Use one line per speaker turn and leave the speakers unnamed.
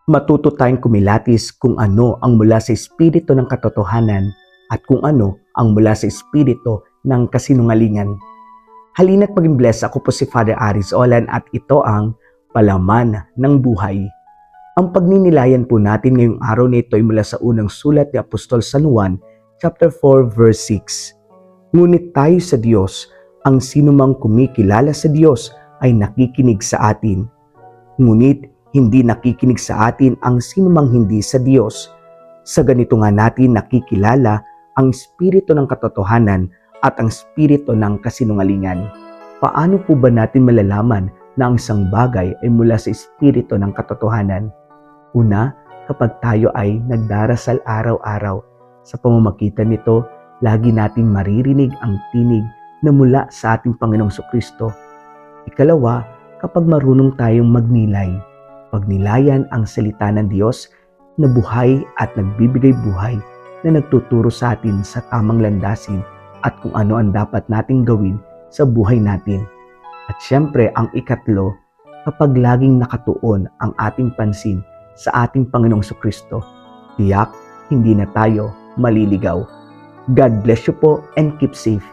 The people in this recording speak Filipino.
Matuto tayong kumilatis kung ano ang mula sa espiritu ng katotohanan at kung ano ang mula sa espiritu ng kasinungalingan. Halina't maging blessed. Ako po si Father Aris Olan at ito ang Palaman ng Buhay. Ang pagninilayan po natin ngayong araw na ito ay mula sa unang sulat ni Apostol San Juan, chapter 4, verse 6. Ngunit tayo sa Diyos, ang sinumang kumikilala sa Diyos ay nakikinig sa atin. Ngunit hindi nakikinig sa atin ang sinumang hindi sa Diyos. Sa ganito nga natin nakikilala ang espiritu ng katotohanan at ang espiritu ng kasinungalingan. Paano po ba natin malalaman na ang isang bagay ay mula sa espiritu ng katotohanan? Una, kapag tayo ay nagdarasal araw-araw. Sa pamamagitan nito, lagi natin maririnig ang tinig na mula sa ating Panginoong Jesucristo. Ikalawa, kapag marunong tayong magnilay. Pagnilayan ang salita ng Diyos na buhay at nagbibigay buhay na nagtuturo sa atin sa tamang landasin at kung ano ang dapat nating gawin sa buhay natin. At syempre, ang ikatlo, kapag laging nakatuon ang ating pansin sa ating Panginoong Jesucristo, tiyak hindi na tayo maliligaw. God bless you po and keep safe.